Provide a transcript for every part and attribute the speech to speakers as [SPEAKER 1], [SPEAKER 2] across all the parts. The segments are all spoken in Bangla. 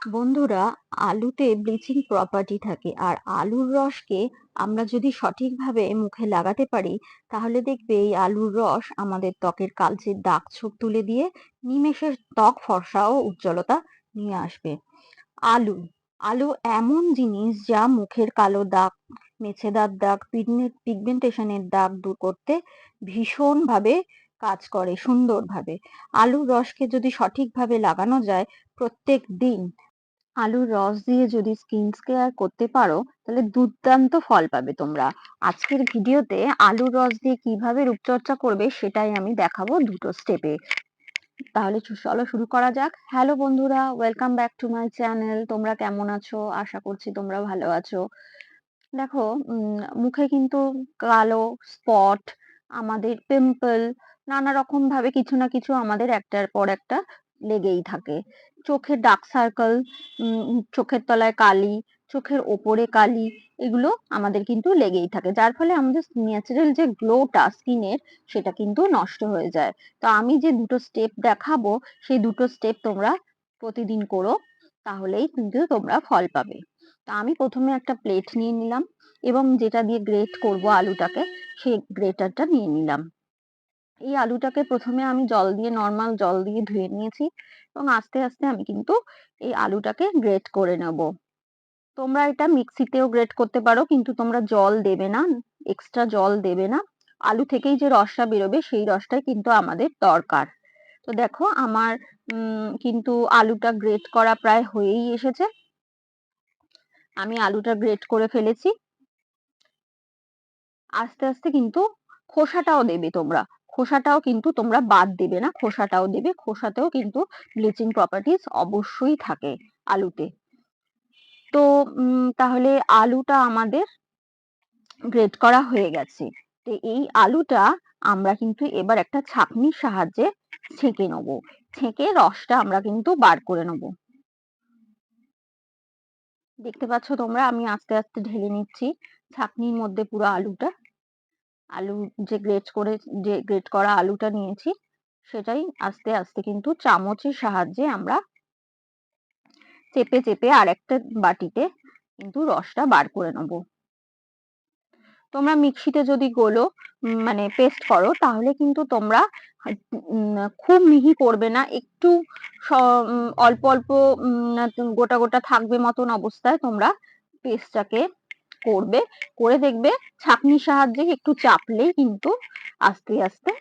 [SPEAKER 1] বন্ধুরা, আলুতে ব্লিচিং প্রপার্টি থাকে আর আলুর রসকে আমরা যদি সঠিকভাবে মুখে লাগাতে পারি তাহলে দেখবে এই আলুর রস আমাদের ত্বকের কালচে দাগ ছোপ তুলে দিয়ে নিমেষে ত্বক ফর্সা ও উজ্জ্বলতা নিয়ে আসবে। আলু আলু এমন জিনিস যা মুখের কালো দাগ, মেছেদার দাগ, পিগমেন্টেশনের দাগ দূর করতে ভীষণভাবে কাজ করে সুন্দরভাবে। আলুর রসকে যদি সঠিকভাবে লাগানো যায় প্রত্যেক দিন, আলুর রস দিয়ে যদি স্কিন কেয়ার করতে পারো তাহলে দুর্দান্ত ফল পাবে তোমরা। আজকের ভিডিওতে আলুর রস দিয়ে কিভাবে রূপচর্চা করবে সেটাই আমি দেখাবো দুটো স্টেপে। তাহলে চলো শুরু করা যাক। হ্যালো বন্ধুরা, welcome back to my channel. তোমরা কেমন আছো? আশা করছি তোমরা ভালো আছো। দেখো, মুখে কিন্তু কালো স্পট, আমাদের পিম্পল, নানা রকম ভাবে কিছু না কিছু আমাদের একটার পর একটা লেগেই থাকে। চোখের ডার্ক সার্কেল, চোখের তলায় কালি, চোখের ওপরে কালি, এগুলো আমাদের কিন্তু লেগেই থাকে, যার ফলে আমাদের ন্যাচারাল যে গ্লোটা স্কিনের সেটা কিন্তু নষ্ট হয়ে যায়। তো আমি যে দুটো স্টেপ দেখাবো সেই দুটো স্টেপ তোমরা প্রতিদিন করো, তাহলেই কিন্তু তোমরা ফল পাবে। তা আমি প্রথমে একটা প্লেট নিয়ে নিলাম এবং যেটা দিয়ে গ্রেট করব আলুটাকে, সেই গ্রেটারটা নিয়ে নিলাম। এই আলুটাকে প্রথমে আমি জল দিয়ে, নর্মাল জল দিয়ে ধুয়ে নিয়েছি এবং আস্তে আস্তে আমি কিন্তু এই আলুটাকে গ্রেট করে নেব। তোমরা এটা মিক্সিতেও গ্রেট করতে পারো, কিন্তু তোমরা জল দেবে না, এক্সট্রা জল দেবে না। আলু থেকেই যে রসটা বেরোবে সেই রসটাই কিন্তু আমাদের দরকার। তো দেখো আমার কিন্তু আলুটা গ্রেট করা প্রায় হয়েই এসেছে। আমি আলুটা গ্রেট করে ফেলেছি। আস্তে আস্তে কিন্তু খোসাটাও দেবে তোমরা, খোসাটাও কিন্তু তোমরা বাদ দেবে না, খোসাটাও দেবে। খোসাতেও কিন্তু ব্লিচিং প্রপার্টিজ অবশ্যই থাকে আলুতে। তো তাহলে আলুটা আমাদের গ্রেট করা হয়ে গেছে। তো এই আলুটা আমরা কিন্তু এবার একটা ছাঁকনির সাহায্যে ছেঁকে নেব। ছেঁকে রসটা আমরা কিন্তু বার করে নেব। দেখতে পাচ্ছ তোমরা, আমি আস্তে আস্তে ঢেলে নিচ্ছি ছাঁকনির মধ্যে পুরো আলুটা। আলু যে গ্রেট করা আলুটা নিয়েছি সেটাই আস্তে আস্তে কিন্তু চামচের সাহায্যে আমরা চেপে চেপে আরেকটা বাটিতে কিন্তু রসটা বার করে নেব। তোমরা মিক্সিতে যদি মানে পেস্ট করো তাহলে কিন্তু তোমরা খুব মিহি করবে না, একটু অল্প অল্প গোটা গোটা থাকবে মতন অবস্থায় তোমরা পেস্টটাকে করবে। করে দেখবে ছাঁকনির সাহায্যে একটু চাপলেই কিন্তু আস্তে আস্তে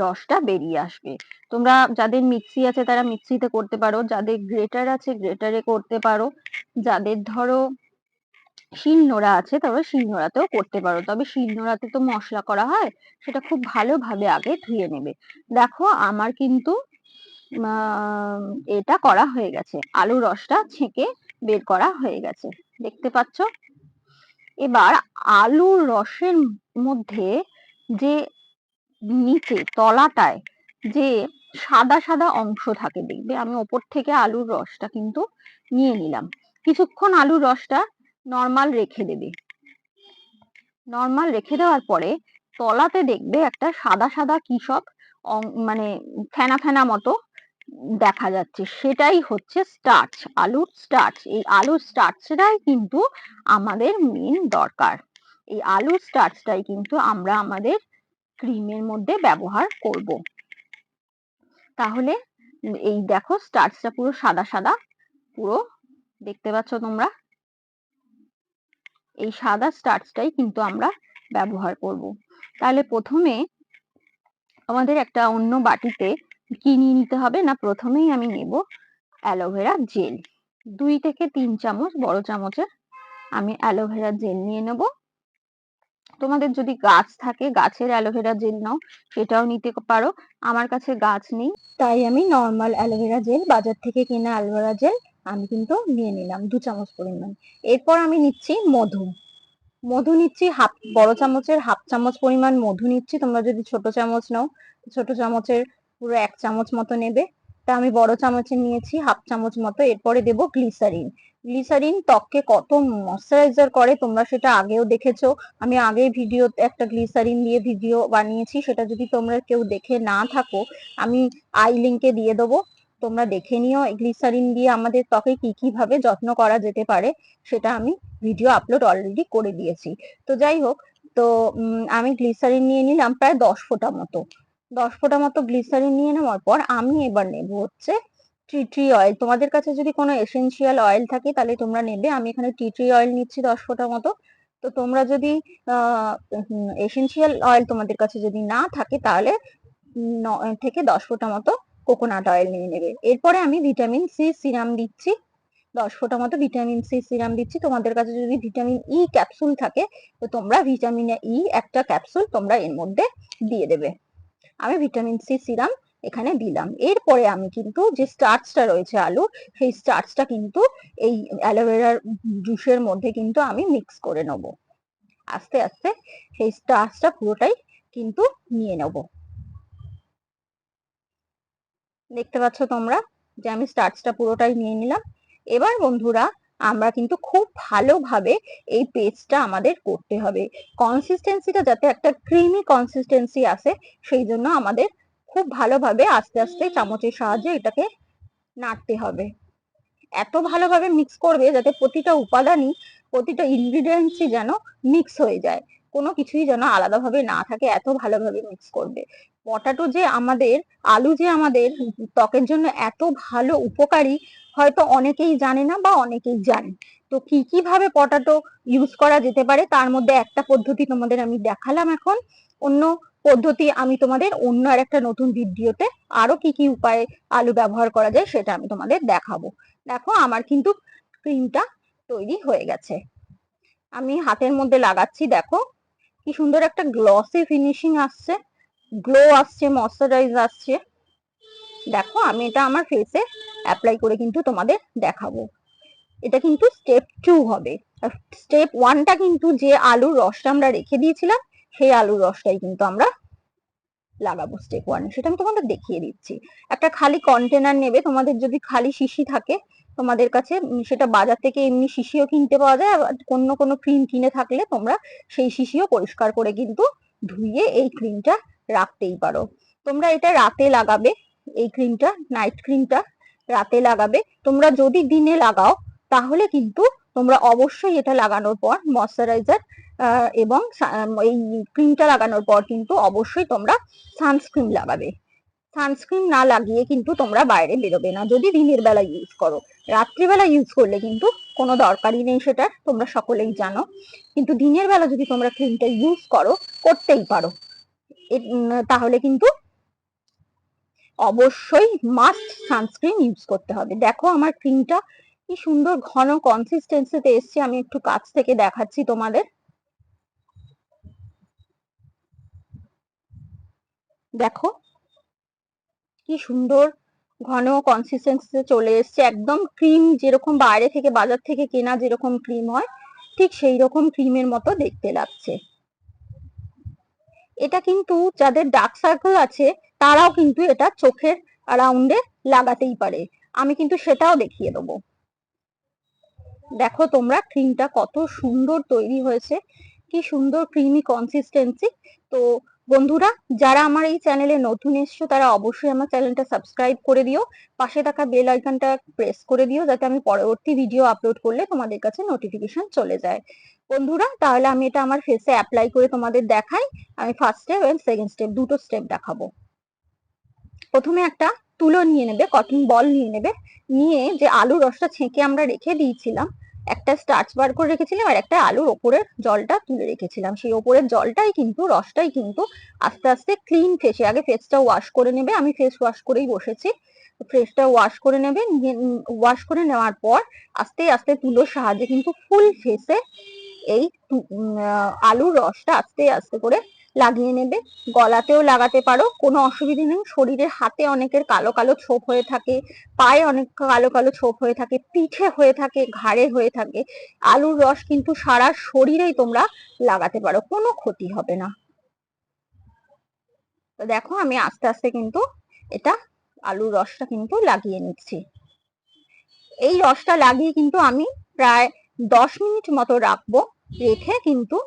[SPEAKER 1] রসটা বেরিয়ে আসবে। তোমরা যাদের মিক্সি আছে তারা মিক্সিতে করতে পারো, যাদের গ্রেটার আছে গ্রেটারে করতে পারো, যাদের ধরো শিলনোড়া আছে তারা শিলনোড়াতেও করতে পারো। তবে শিলনোড়াতে তো মশলা করা হয়, সেটা খুব ভালোভাবে আগে ধুয়ে নেবে। দেখো আমার কিন্তু এটা করা হয়ে গেছে, আলুর রসটা ছেঁকে বের করা হয়ে গেছে, দেখতে পাচ্ছ। এবার আলুর রসের মধ্যে যে নিচে তলাটায় যে সাদা সাদা অংশ থাকে, দেখবে আমি ওপর থেকে আলুর রসটা কিন্তু নিয়ে নিলাম। কিছুক্ষণ আলুর রসটা নর্মাল রেখে দেবে। নর্মাল রেখে দেওয়ার পরে তলাতে দেখবে একটা সাদা সাদা কি সব মানে ফেনা ফেনা মতো দেখা যাচ্ছে, সেটাই হচ্ছে স্টার্চ, আলুর স্টার্চ। এই আলুর স্টার্চটাই কিন্তু আমাদের মেন দরকার। এই আলুর স্টার্চটাই কিন্তু আমরা আমাদের ক্রিমের মধ্যে ব্যবহার করব। তাহলে এই দেখো স্টার্চটা পুরো সাদা সাদা, পুরো দেখতে পাচ্ছ তোমরা। এই সাদা স্টার্চটাই কিন্তু আমরা ব্যবহার করব। তাহলে প্রথমে আমাদের একটা অন্য বাটিতে কি নিয়ে নিতে হবে না, প্রথমেই আমি নেব অ্যালোভেরা জেল। 2 থেকে 3 চামচ বড় চামচের আমি অ্যালোভেরা জেল নিয়ে নেব। তোমাদের যদি গাছ থাকে গাছের অ্যালোভেরা জেল নাও, সেটাও নিতে পারো। আমার কাছে গাছ নেই, তাই আমি নর্মাল অ্যালোভেরা জেল, বাজার থেকে কেনা অ্যালোভেরা জেল আমি কিন্তু নিয়ে নিলাম 2 চামচ পরিমাণ। এরপর আমি নিচ্ছি মধু। মধু নিচ্ছি বড় চামচের হাফ চামচ পরিমাণ মধু নিচ্ছি। তোমরা যদি ছোট চামচ নাও, ছোট চামচের পুরো 1 চামচ মতো নেবে। তা আমি বড় চামচে নিয়েছি হাফ চামচ মতো। এরপরে দেব গ্লিসারিন। গ্লিসারিন ত্বককে কত ময়শ্চারাইজার করে তোমরা সেটা আগেও দেখেছো। আমি আগে ভিডিওতে একটা গ্লিসারিন দিয়ে ভিডিও বানিয়েছি, সেটা যদি তোমরা কেউ দেখে না থাকো আমি আই লিঙ্কে দিয়ে দেবো। তোমরা দেখে নিও গ্লিসারিন দিয়ে আমাদের ত্বকে কি কি ভাবে যত্ন করা যেতে পারে, সেটা আমি ভিডিও আপলোড অলরেডি করে দিয়েছি। তো যাই হোক, তো আমি গ্লিসারিন নিয়ে নিলাম প্রায় 10 ফোঁটা মতো গ্লিসারিন নিয়ে নেওয়ার পর আমি এবার নেব হচ্ছে টি ট্রি অয়েল। তোমাদের কাছে যদি কোনো এসেনশিয়াল অয়েল থাকে তাহলে তোমরা নেবে, আমি এখানে টি ট্রি অয়েল নিচ্ছি 10 ফোঁটা মতো। তো তোমরা যদি এসেনশিয়াল অয়েল তোমাদের কাছে যদি না থাকে তাহলে 9 থেকে 10 ফোঁটা মতো কোকোনাট অয়েল নিয়ে নেবে। এরপরে আমি ভিটামিন সি সিরাম দিচ্ছি, 10 ফোঁটা মতো ভিটামিন সি সিরাম দিচ্ছি। তোমাদের কাছে যদি ভিটামিন ই ক্যাপসুল থাকে তো তোমরা ভিটামিন ই একটা ক্যাপসুল তোমরা এর মধ্যে দিয়ে দেবে। আমি ভিটামিন সি সিরাম এখানে দিলাম। এরপরে আমি কিন্তু যে স্টার্চটা রয়েছে আলু, সেই স্টার্চটা কিন্তু এই অ্যালোভেরার জুসের মধ্যে কিন্তু আমি মিক্স করে নেব। আস্তে আস্তে সেই স্টার্চটা পুরোটাই কিন্তু নিয়ে নেব। দেখতে পাচ্ছ তোমরা যে আমি স্টার্চটা পুরোটাই নিয়ে নিলাম। এবার বন্ধুরা আমরা কিন্তু খুব ভালোভাবে এই পেস্টটা আমাদের করতে হবে। কনসিস্টেন্সিটা যাতে একটা ক্রিমি কনসিস্টেন্সি আসে, সেই জন্য আমাদের খুব ভালোভাবে আস্তে আস্তে চামচের সাহায্যে এটাকে নাড়তে হবে। এত ভালোভাবে মিক্স করবে যাতে প্রতিটা উপাদানই, প্রতিটা ইনগ্রিডিয়েন্টসই যেন মিক্স হয়ে যায়, কোনো কিছুই যেন আলাদাভাবে না থাকে, এত ভালোভাবে মিক্স করবে। পটাটো যে আমাদের, আলু যে আমাদের ত্বকের জন্য এত ভালো উপকারী, হয়তো অনেকেই জানে না বা অনেকেই জানে। তো কি কি ভাবে পটাটো ইউজ করা যেতে পারে তার মধ্যে একটা পদ্ধতি তোমাদের আমি দেখালাম। এখন অন্য পদ্ধতি আমি তোমাদের অন্য আর একটা নতুন ভিডিওতে আরো কি কি উপায়ে আলু ব্যবহার করা যায় সেটা আমি তোমাদের দেখাবো। দেখো আমার কিন্তু ক্রিমটা তৈরি হয়ে গেছে, আমি হাতের মধ্যে লাগাচ্ছি। দেখো কি সুন্দর একটা গ্লসি ফিনিশিং আসছে, গ্লো আসছে, ময়শ্চারাইজ আসছে। দেখো আমি এটা আমার ফেসে অ্যাপ্লাই করে কিন্তু তোমাদের দেখাবো। এটা কিন্তু স্টেপ 2 হবে। স্টেপ 1টা কিন্তু যে আলুর রসটা আমরা রেখে দিয়েছিলাম সেই আলুর রসটাই কিন্তু আমরা লাগাবো স্টেপ 1 এ, সেটা আমি তোমাদের দেখিয়ে দিচ্ছি। একটা খালি কন্টেনার নেবে, তোমাদের যদি খালি শিশি থাকে তোমাদের কাছে, সেটা বাজার থেকে এমনি শিশিও কিনতে পাওয়া যায়, আবার কোনো ক্রিম কিনে থাকলে তোমরা সেই শিশিও পরিষ্কার করে কিন্তু ধুয়ে এই ক্রিমটা রাখতেই পারো। তোমরা এটা রাতে লাগাবে, এই ক্রিমটা, নাইট ক্রিমটা রাতে লাগাবে। তোমরা যদি দিনে লাগাও তাহলে কিন্তু তোমরা অবশ্যই এটা লাগানোর পর ময়শ্চারাইজার এবং এই ক্রিমটা লাগানোর পর কিন্তু অবশ্যই তোমরা সানস্ক্রিন লাগাবে। সানস্ক্রিন না লাগিয়ে কিন্তু তোমরা বাইরে বেরোবে না যদি দিনের বেলা ইউজ করো। রাত্রিবেলা ইউজ করলে কিন্তু কোনো দরকারই নেই, সেটা তোমরা সকলেই জানো। কিন্তু দিনের বেলা যদি তোমরা ক্রিমটা ইউজ করো, করতেই পারো, তাহলে কিন্তু অবশ্যই মাস্ট সানস্ক্রিন ইউজ করতে হবে। দেখো আমার ক্রিমটা কি সুন্দর ঘন কনসিস্টেন্সিতে এসছে, আমি একটু কাছ থেকে দেখাচ্ছি তোমাদের। দেখো কি সুন্দর ঘন কনসিস্টেন্সিতে চলে এসছে, একদম ক্রিম যেরকম বাইরে থেকে বাজার থেকে কেনা যেরকম ক্রিম হয় ঠিক সেই রকম ক্রিমের মতো দেখতে লাগছে। এটা কিন্তু যাদের ডার্ক সার্কেল আছে তারাও কিন্তু এটা চোখের রাউন্ডে লাগাতেই পারে, আমি কিন্তু সেটাও দেখিয়ে দেবো। দেখো তোমরা ক্রিমটা কত সুন্দর তৈরি হয়েছে, কি সুন্দর ক্রিমি কনসিস্টেন্সি। তো বন্ধুরা যারা আমার এই চ্যানেলে নতুন এসছো তারা অবশ্যই আমার চ্যানেলটা সাবস্ক্রাইব করে দিও, পাশে থাকা বেল আইকনটা প্রেস করে দিও যাতে আমি পরবর্তী ভিডিও আপলোড করলে তোমাদের কাছে নোটিফিকেশন চলে যায়। বন্ধুরা তাহলে আমি এটা আমার ফেসে অ্যাপ্লাই করে তোমাদের দেখাই। আমি ফার্স্ট স্টেপ এবং সেকেন্ড স্টেপ দুটো স্টেপ দেখাবো। প্রথমে একটা তুলো নিয়ে নেবে, কটন বল নিয়ে নেবে, নিয়ে যে আলুর রসটা ছেঁকে আমরা রেখে দিয়েছিলাম, একটা স্টার্চ বার করে রেখেছিলাম আর একটা আলুর ওপরের জলটা তুলে রেখেছিলাম, সেই ওপরের জলটাই কিন্তু, রসটাই কিন্তু আস্তে আস্তে ক্লিন ফেসে, আগে ফেসটা ওয়াশ করে নেবে, আমি ফেস ওয়াশ করেই বসেছি। ফেসটা ওয়াশ করে নেবে, ওয়াশ করে নেওয়ার পর আস্তে আস্তে তুলোর সাহায্যে কিন্তু ফুল ফেসে এই আলুর রসটা আস্তে আস্তে করে লাগিয়ে নেবে। গলাতেও লাগাতে পারো, কোনো অসুবিধা নেই। শরীরের হাতে অনেকের কালো কালো ছোপ হয়ে থাকে, পায়ে অনেক কালো কালো ছোপ হয়ে থাকে, পিঠে হয়ে থাকে, ঘাড়ে হয়ে থাকে, আলুর রস কিন্তু সারা শরীরেই তোমরা লাগাতে পারো, কোনো ক্ষতি হবে না। তো দেখো আমি আস্তে আস্তে কিন্তু এটা আলুর রসটা কিন্তু লাগিয়ে নিচ্ছি। এই রসটা লাগিয়ে কিন্তু আমি প্রায় 10 মিনিট মতো রাখবো, রেখে কিন্তু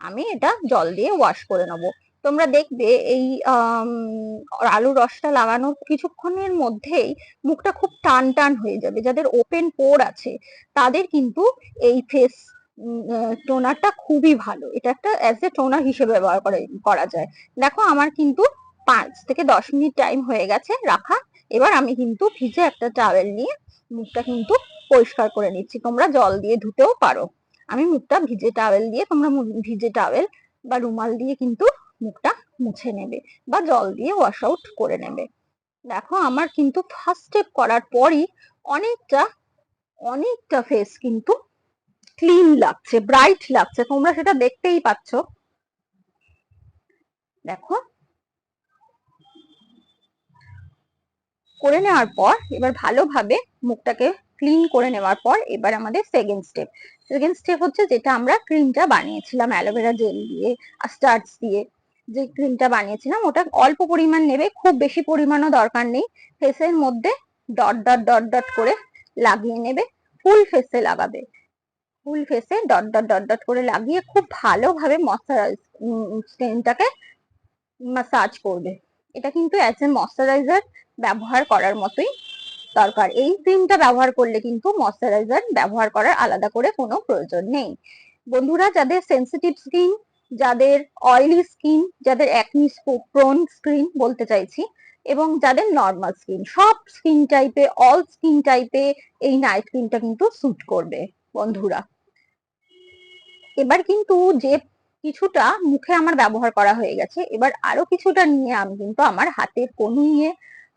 [SPEAKER 1] আমি এটা জল দিয়ে ওয়াশ করে নেবো। তোমরা দেখবে এই আলুর রসটা লাগানোর কিছুক্ষণের মধ্যেই মুখটা খুব টান টান হয়ে যাবে। যাদের ওপেন পোর আছে তাদের কিন্তু এই ফেস টোনারটা খুবই ভালো। এটা একটা অ্যাজ এ টোনার হিসেবে ব্যবহার করা যায়। দেখো আমার কিন্তু 5 থেকে 10 মিনিট টাইম হয়ে গেছে রাখা। এবার আমি কিন্তু ভিজে একটা টাওয়েল নিয়ে মুখটা কিন্তু পরিষ্কার করে নিচ্ছি। তোমরা জল দিয়ে ধুতেও পারো। আমি মুখটা ভিজে টাওয়েল দিয়ে, তোমরা ভিজে টাওয়েল বা রুমাল দিয়ে কিন্তু মুখটা মুছে নেবে বা জল দিয়ে ওয়াশ আউট করে নেবে। দেখো আমার কিন্তু ফার্স্ট স্টেপ করার পরই অনেকটা অনেকটা ফেস কিন্তু ক্লিন লাগছে, ব্রাইট লাগছে। তোমরা সেটা দেখতেই পাচ্ছ। দেখো করে নেওয়ার পর এবার ভালোভাবে মুখটাকে ক্লিন করে নেওয়ার পর এবার আমাদের সেকেন্ড স্টেপ হচ্ছে যেটা আমরা ক্রিমটা বানিয়েছিলাম অ্যালোভেরা জেল দিয়ে আর স্টার্চ দিয়ে। যে ক্রিমটা বানিয়েছিলাম ওটা অল্প পরিমাণ নেবে, খুব বেশি পরিমাণও দরকার নেই। ফেসের মধ্যে ডট ডট ডট ডট করে লাগিয়ে নেবে। ফুল ফেসে লাগাবে, ফুল ফেসে ডট ডট ডট ডট করে লাগিয়ে খুব ভালোভাবে স্কিনটাকে মাসাজ করবে। এটা কিন্তু অ্যাজ এ ময়শ্চারাইজার ব্যবহার করার মতোই দরকার। এই ক্রিমটা ব্যবহার করলে কিন্তু ময়শ্চারাইজার ব্যবহার করার আলাদা করে কোনো প্রয়োজন নেই। বন্ধুরা, যাদের সেনসিটিভ স্কিন, যাদের অয়েলি স্কিন, যাদের অ্যাকনি প্রোন স্কিন বলতে চাইছি, এবং যাদের নর্মাল স্কিন, সব স্কিন টাইপে, অল স্কিন টাইপে এই নাইট ক্রিমটা কিন্তু স্যুট করবে বন্ধুরা। এবার কিন্তু যে কিছুটা মুখে আমার ব্যবহার করা হয়ে গেছে, এবার আরো কিছুটা নিয়ে আমি কিন্তু আমার হাতের কনুইয়ে,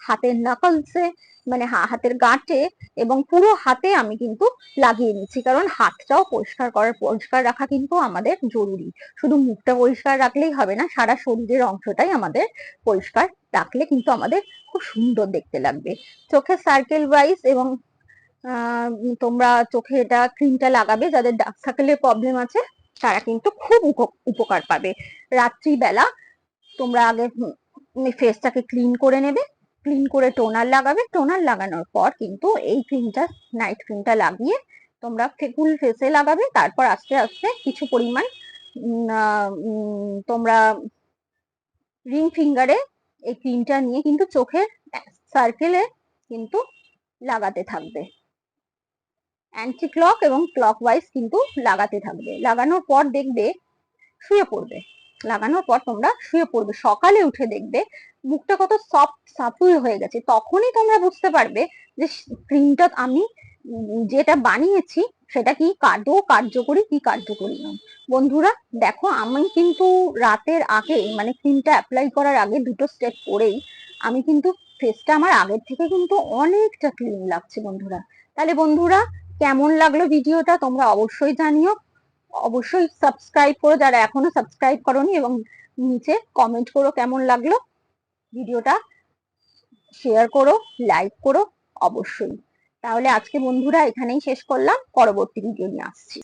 [SPEAKER 1] হাতের নাকলসে, মানে হাতের গাঁটে এবং পুরো হাতে আমি কিন্তু লাগিয়ে নিচ্ছি। কারণ হাতটাও পরিষ্কার রাখা কিন্তু আমাদের জরুরি। শুধু মুখটা পরিষ্কার রাখলেই হবে না, সারা শরীরের অংশটাই আমাদের পরিষ্কার রাখলে কিন্তু আমাদের খুব সুন্দর দেখতে লাগবে। চোখের সার্কেল ওয়াইজ এবং তোমরা চোখে এটা ক্রিমটা লাগাবে যাদের ডার্ক সার্কেলের প্রবলেম আছে, তারা কিন্তু খুব উপকার পাবে। রাত্রিবেলা তোমরা আগে ফেসটাকে ক্লিন করে নেবে, ক্লিন করে টোনার লাগাবে। টোনার লাগানোর পর কিন্তু এই ক্রিমটা, নাইট ক্রিমটা লাগিয়ে তোমরা ফুল ফেসে লাগাবে। তারপর আস্তে আস্তে কিছু পরিমাণ তোমরা রিং ফিঙ্গারে এই ক্রিমটা নিয়ে কিন্তু চোখের সার্কেলে কিন্তু লাগাতে থাকবে। অ্যান্টি ক্লক এবং ক্লক ওয়াইজ কিন্তু লাগাতে থাকবে। লাগানোর পর দেখবে শুয়ে পড়বে। লাগানোর পর তোমরা শুয়ে পড়বে, সকালে উঠে দেখবে মুখটা কত সফট সাফুই হয়ে গেছে। তখনই তোমরা বুঝতে পারবে যে ক্রিমটা আমি যেটা বানিয়েছি সেটা কি আদৌ কার্যকরী কি কার্যকরী নয়। বন্ধুরা দেখো, আমি কিন্তু রাতের আগে, মানে ক্রিমটা অ্যাপ্লাই করার আগে দুটো স্টেপ করেই আমি কিন্তু ফেসটা আমার আগের থেকে কিন্তু অনেকটা ক্লিন লাগছে বন্ধুরা। তাহলে বন্ধুরা, কেমন লাগলো ভিডিওটা তোমরা অবশ্যই জানিও। অবশ্যই সাবস্ক্রাইব করো যারা এখনো সাবস্ক্রাইব করোনি, এবং নিচে কমেন্ট করো কেমন লাগলো ভিডিওটা, শেয়ার করো, লাইক করো অবশ্যই। তাহলে আজকে বন্ধুরা এখানেই শেষ করলাম, পরবর্তী ভিডিও নিয়ে আসছি।